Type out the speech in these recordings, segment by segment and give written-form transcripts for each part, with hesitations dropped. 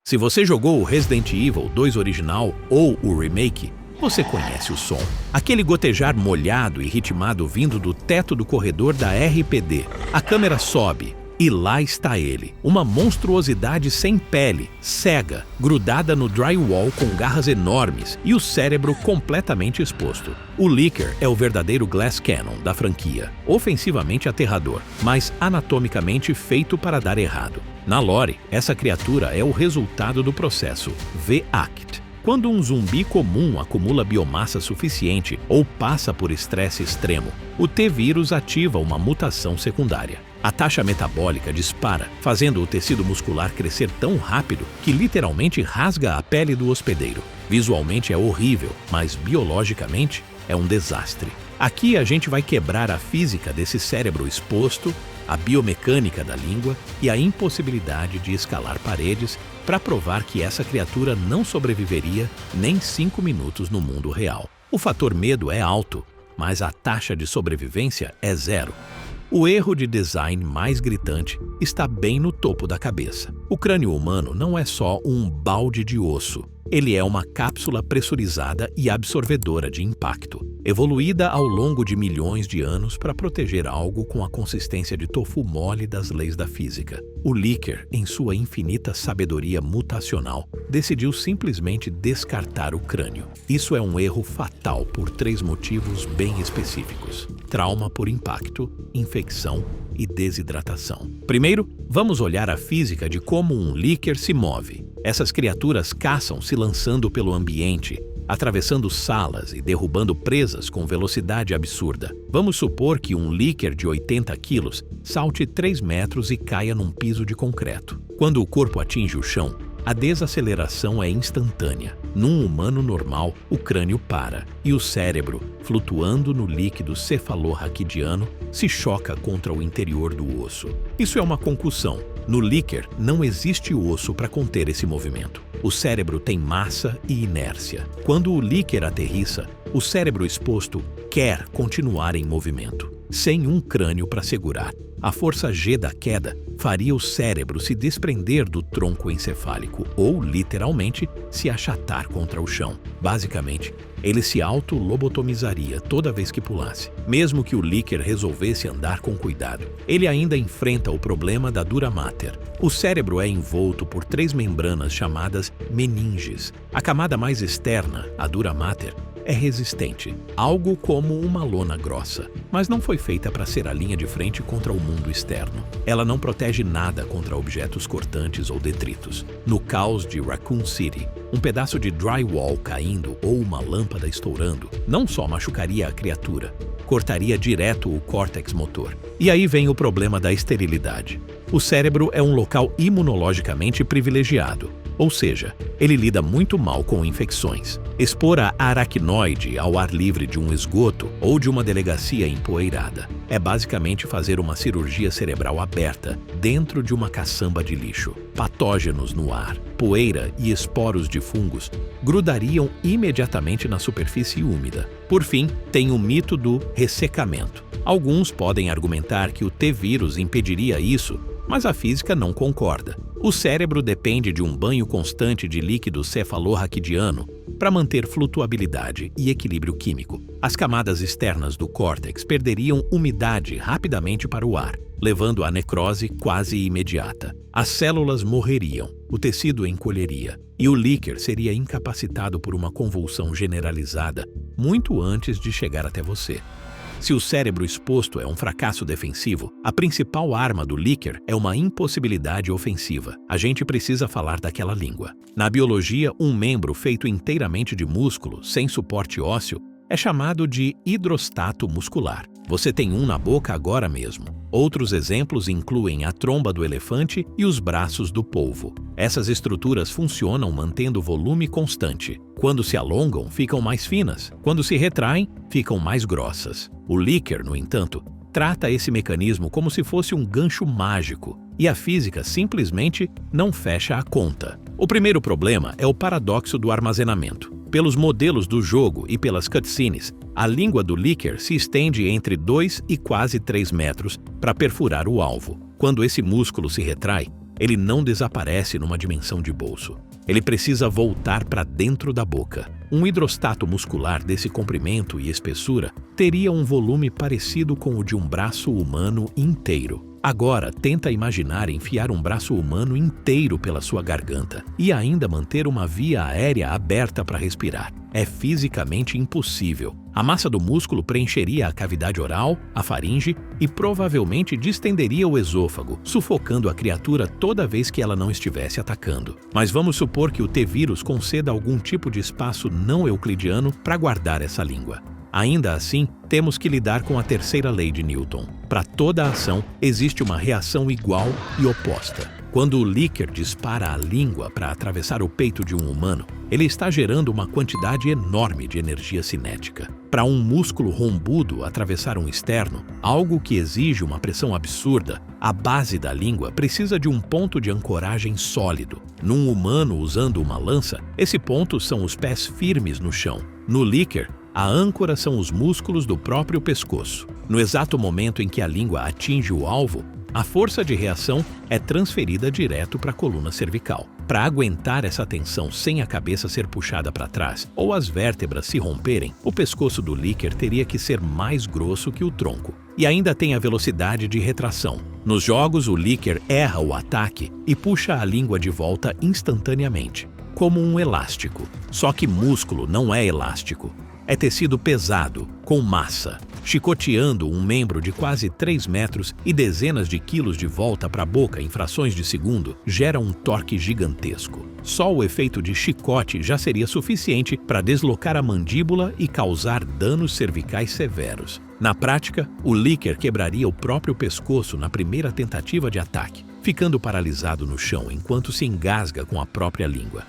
Se você jogou o Resident Evil 2 original ou o remake, você conhece o som. Aquele gotejar molhado e ritmado vindo do teto do corredor da RPD. A câmera sobe e lá está ele, uma monstruosidade sem pele, cega, grudada no drywall com garras enormes e o cérebro completamente exposto. O Licker é o verdadeiro Glass Cannon da franquia, ofensivamente aterrador, mas anatomicamente feito para dar errado. Na lore, essa criatura é o resultado do processo V-Act. Quando um zumbi comum acumula biomassa suficiente ou passa por estresse extremo, o T-vírus ativa uma mutação secundária. A taxa metabólica dispara, fazendo o tecido muscular crescer tão rápido que literalmente rasga a pele do hospedeiro. Visualmente é horrível, mas biologicamente é um desastre. Aqui a gente vai quebrar a física desse cérebro exposto, a biomecânica da língua e a impossibilidade de escalar paredes para provar que essa criatura não sobreviveria nem 5 minutos no mundo real. O fator medo é alto, mas a taxa de sobrevivência é zero. O erro de design mais gritante está bem no topo da cabeça. O crânio humano não é só um balde de osso. Ele é uma cápsula pressurizada e absorvedora de impacto, evoluída ao longo de milhões de anos para proteger algo com a consistência de tofu mole das leis da física. O Licker, em sua infinita sabedoria mutacional, decidiu simplesmente descartar o crânio. Isso é um erro fatal por 3 motivos bem específicos: trauma por impacto, infecção e desidratação. Primeiro, vamos olhar a física de como um Licker se move. Essas criaturas caçam se lançando pelo ambiente, atravessando salas e derrubando presas com velocidade absurda. Vamos supor que um Licker de 80 quilos salte 3 metros e caia num piso de concreto. Quando o corpo atinge o chão, a desaceleração é instantânea. Num humano normal, o crânio para e o cérebro, flutuando no líquido cefalorraquidiano, se choca contra o interior do osso. Isso é uma concussão. No Licker, não existe osso para conter esse movimento. O cérebro tem massa e inércia. Quando o Licker aterrissa, o cérebro exposto quer continuar em movimento, sem um crânio para segurar. A força G da queda faria o cérebro se desprender do tronco encefálico ou, literalmente, se achatar contra o chão. Basicamente, ele se auto-lobotomizaria toda vez que pulasse. Mesmo que o Licker resolvesse andar com cuidado, ele ainda enfrenta o problema da dura mater. O cérebro é envolto por 3 membranas chamadas meninges. A camada mais externa, a dura mater, é resistente, algo como uma lona grossa, mas não foi feita para ser a linha de frente contra o mundo externo. Ela não protege nada contra objetos cortantes ou detritos. No caos de Raccoon City, um pedaço de drywall caindo ou uma lâmpada estourando não só machucaria a criatura, cortaria direto o córtex motor. E aí vem o problema da esterilidade. O cérebro é um local imunologicamente privilegiado, ou seja, ele lida muito mal com infecções. Expor a aracnoide ao ar livre de um esgoto ou de uma delegacia empoeirada é basicamente fazer uma cirurgia cerebral aberta dentro de uma caçamba de lixo. Patógenos no ar, poeira e esporos de fungos grudariam imediatamente na superfície úmida. Por fim, tem o mito do ressecamento. Alguns podem argumentar que o T-vírus impediria isso, mas a física não concorda. O cérebro depende de um banho constante de líquido cefalorraquidiano para manter flutuabilidade e equilíbrio químico. As camadas externas do córtex perderiam umidade rapidamente para o ar, levando à necrose quase imediata. As células morreriam, o tecido encolheria e o Licker seria incapacitado por uma convulsão generalizada muito antes de chegar até você. Se o cérebro exposto é um fracasso defensivo, a principal arma do Licker é uma impossibilidade ofensiva. A gente precisa falar daquela língua. Na biologia, um membro feito inteiramente de músculo, sem suporte ósseo, é chamado de hidrostato muscular. Você tem um na boca agora mesmo. Outros exemplos incluem a tromba do elefante e os braços do polvo. Essas estruturas funcionam mantendo volume constante. Quando se alongam, ficam mais finas. Quando se retraem, ficam mais grossas. O Licker, no entanto, trata esse mecanismo como se fosse um gancho mágico, e a física simplesmente não fecha a conta. O primeiro problema é o paradoxo do armazenamento. Pelos modelos do jogo e pelas cutscenes, a língua do Licker se estende entre 2 e quase 3 metros para perfurar o alvo. Quando esse músculo se retrai, Ele não desaparece numa dimensão de bolso. Ele precisa voltar para dentro da boca. Um hidrostato muscular desse comprimento e espessura teria um volume parecido com o de um braço humano inteiro. Agora, tenta imaginar enfiar um braço humano inteiro pela sua garganta e ainda manter uma via aérea aberta para respirar. É fisicamente impossível. A massa do músculo preencheria a cavidade oral, a faringe e provavelmente distenderia o esôfago, sufocando a criatura toda vez que ela não estivesse atacando. Mas vamos supor que o T-vírus conceda algum tipo de espaço não euclidiano para guardar essa língua. Ainda assim, temos que lidar com a terceira lei de Newton. Para toda ação, existe uma reação igual e oposta. Quando o líquer dispara a língua para atravessar o peito de um humano, ele está gerando uma quantidade enorme de energia cinética. Para um músculo rombudo atravessar um externo, algo que exige uma pressão absurda, a base da língua precisa de um ponto de ancoragem sólido. Num humano usando uma lança, esse ponto são os pés firmes no chão. No líquer, a âncora são os músculos do próprio pescoço. No exato momento em que a língua atinge o alvo, a força de reação é transferida direto para a coluna cervical. Para aguentar essa tensão sem a cabeça ser puxada para trás ou as vértebras se romperem, o pescoço do líquer teria que ser mais grosso que o tronco. E ainda tem a velocidade de retração. Nos jogos, o líquer erra o ataque e puxa a língua de volta instantaneamente, como um elástico. Só que músculo não é elástico. É tecido pesado, com massa. Chicoteando um membro de quase 3 metros e dezenas de quilos de volta para a boca em frações de segundo gera um torque gigantesco. Só o efeito de chicote já seria suficiente para deslocar a mandíbula e causar danos cervicais severos. Na prática, o líquer quebraria o próprio pescoço na primeira tentativa de ataque, ficando paralisado no chão enquanto se engasga com a própria língua.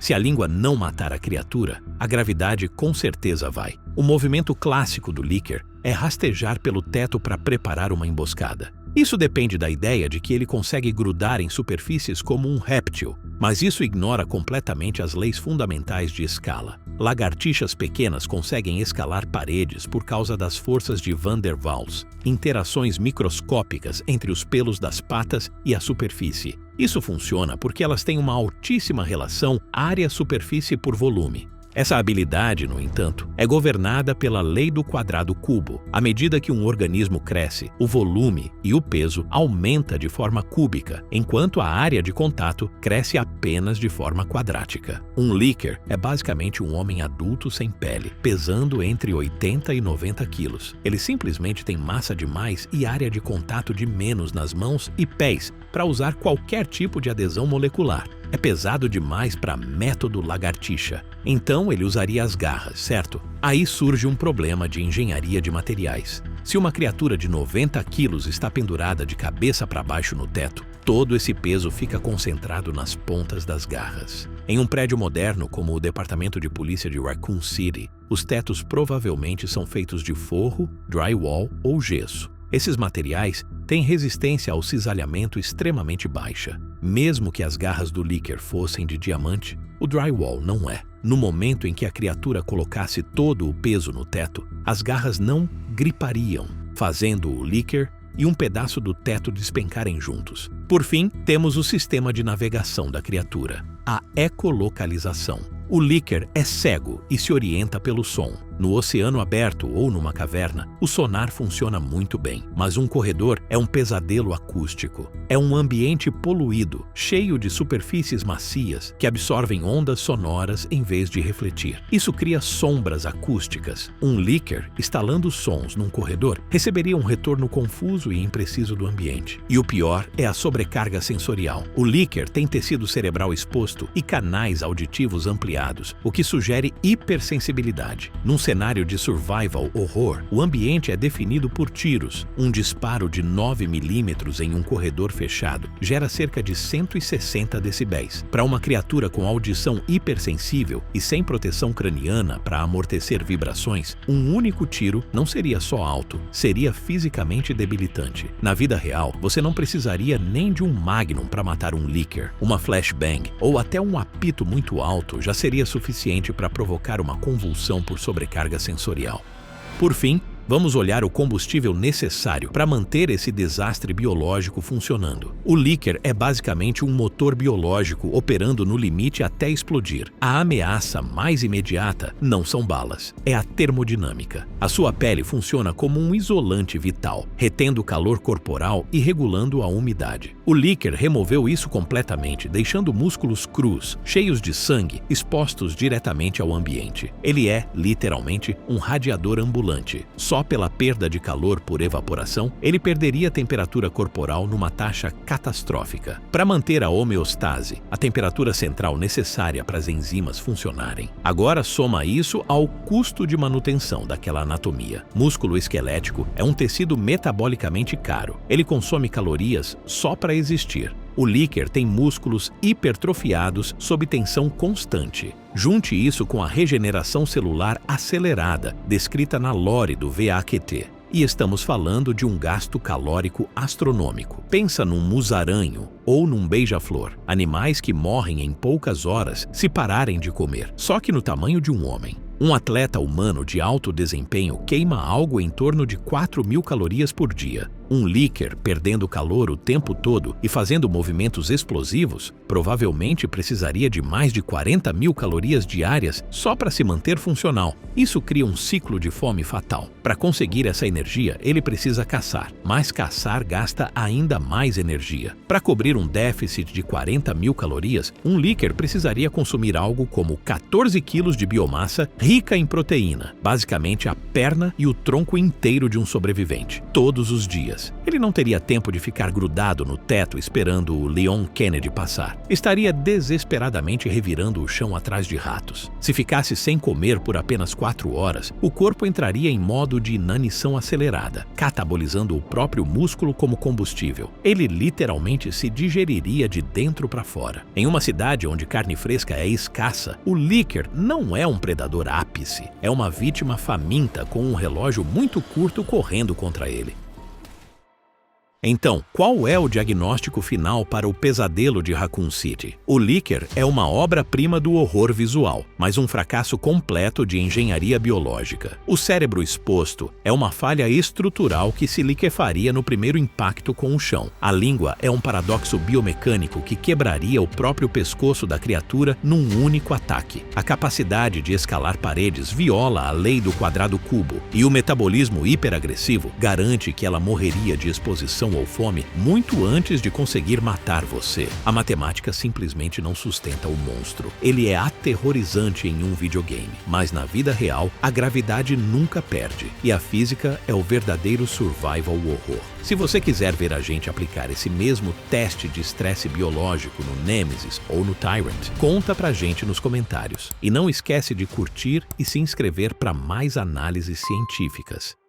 Se a língua não matar a criatura, a gravidade com certeza vai. O movimento clássico do líquer é rastejar pelo teto para preparar uma emboscada. Isso depende da ideia de que ele consegue grudar em superfícies como um réptil, mas isso ignora completamente as leis fundamentais de escala. Lagartixas pequenas conseguem escalar paredes por causa das forças de Van der Waals, interações microscópicas entre os pelos das patas e a superfície. Isso funciona porque elas têm uma altíssima relação área-superfície por volume. Essa habilidade, no entanto, é governada pela lei do quadrado cubo. À medida que um organismo cresce, o volume e o peso aumenta de forma cúbica, enquanto a área de contato cresce apenas de forma quadrática. Um líquer é basicamente um homem adulto sem pele, pesando entre 80 e 90 quilos. Ele simplesmente tem massa demais e área de contato de menos nas mãos e pés para usar qualquer tipo de adesão molecular. É pesado demais para método lagartixa. Então ele usaria as garras, certo? Aí surge um problema de engenharia de materiais. Se uma criatura de 90 quilos está pendurada de cabeça para baixo no teto, todo esse peso fica concentrado nas pontas das garras. Em um prédio moderno como o Departamento de Polícia de Raccoon City, os tetos provavelmente são feitos de forro, drywall ou gesso. Esses materiais têm resistência ao cisalhamento extremamente baixa. Mesmo que as garras do líquer fossem de diamante, o drywall não é. No momento em que a criatura colocasse todo o peso no teto, as garras não gripariam, fazendo o líquer e um pedaço do teto despencarem juntos. Por fim, temos o sistema de navegação da criatura, a ecolocalização. O líquer é cego e se orienta pelo som. No oceano aberto ou numa caverna, o sonar funciona muito bem, mas um corredor é um pesadelo acústico. É um ambiente poluído, cheio de superfícies macias que absorvem ondas sonoras em vez de refletir. Isso cria sombras acústicas. Um líquer, instalando sons num corredor, receberia um retorno confuso e impreciso do ambiente. E o pior é a sobrecarga sensorial. O líquer tem tecido cerebral exposto e canais auditivos ampliados, o que sugere hipersensibilidade. Num cenário de survival horror, o ambiente é definido por tiros. Um disparo de 9 milímetros em um corredor fechado gera cerca de 160 decibéis. Para uma criatura com audição hipersensível e sem proteção craniana para amortecer vibrações, um único tiro não seria só alto, seria fisicamente debilitante. Na vida real, você não precisaria nem de um Magnum para matar um líquer. Uma flashbang ou até um apito muito alto já seria suficiente para provocar uma convulsão por sobrecarga sensorial. Por fim, Vamos olhar o combustível necessário para manter esse desastre biológico funcionando. O líquer é basicamente um motor biológico operando no limite até explodir. A ameaça mais imediata não são balas, é a termodinâmica. A sua pele funciona como um isolante vital, retendo o calor corporal e regulando a umidade. O líquer removeu isso completamente, deixando músculos crus, cheios de sangue, expostos diretamente ao ambiente. Ele é, literalmente, um radiador ambulante. Só pela perda de calor por evaporação, ele perderia a temperatura corporal numa taxa catastrófica. Para manter a homeostase, a temperatura central necessária para as enzimas funcionarem. Agora soma isso ao custo de manutenção daquela anatomia. Músculo esquelético é um tecido metabolicamente caro. Ele consome calorias só para existir. O líquer tem músculos hipertrofiados sob tensão constante. Junte isso com a regeneração celular acelerada, descrita na lore do VAQT. E estamos falando de um gasto calórico astronômico. Pensa num musaranho ou num beija-flor, animais que morrem em poucas horas se pararem de comer, só que no tamanho de um homem. Um atleta humano de alto desempenho queima algo em torno de 4.000 calorias por dia. Um líquer, perdendo calor o tempo todo e fazendo movimentos explosivos, provavelmente precisaria de mais de 40.000 calorias diárias só para se manter funcional. Isso cria um ciclo de fome fatal. Para conseguir essa energia, ele precisa caçar, mas caçar gasta ainda mais energia. Para cobrir um déficit de 40.000 calorias, um líquer precisaria consumir algo como 14 quilos de biomassa rica em proteína, basicamente a perna e o tronco inteiro de um sobrevivente, todos os dias. Ele não teria tempo de ficar grudado no teto esperando o Leon Kennedy passar. Estaria desesperadamente revirando o chão atrás de ratos. Se ficasse sem comer por apenas 4 horas, o corpo entraria em modo de inanição acelerada, catabolizando o próprio músculo como combustível. Ele literalmente se digeriria de dentro para fora. Em uma cidade onde carne fresca é escassa, o líquer não é um predador ápice, é uma vítima faminta com um relógio muito curto correndo contra ele. Então, qual é o diagnóstico final para o pesadelo de Raccoon City? O líquer é uma obra-prima do horror visual, mas um fracasso completo de engenharia biológica. O cérebro exposto é uma falha estrutural que se liquefaria no primeiro impacto com o chão. A língua é um paradoxo biomecânico que quebraria o próprio pescoço da criatura num único ataque. A capacidade de escalar paredes viola a lei do quadrado cubo, e o metabolismo hiperagressivo garante que ela morreria de exposição ou fome muito antes de conseguir matar você. A matemática simplesmente não sustenta o monstro. Ele é aterrorizante em um videogame, mas na vida real, a gravidade nunca perde, e a física é o verdadeiro survival horror. Se você quiser ver a gente aplicar esse mesmo teste de estresse biológico no Nemesis ou no Tyrant, conta pra gente nos comentários. E não esquece de curtir e se inscrever para mais análises científicas.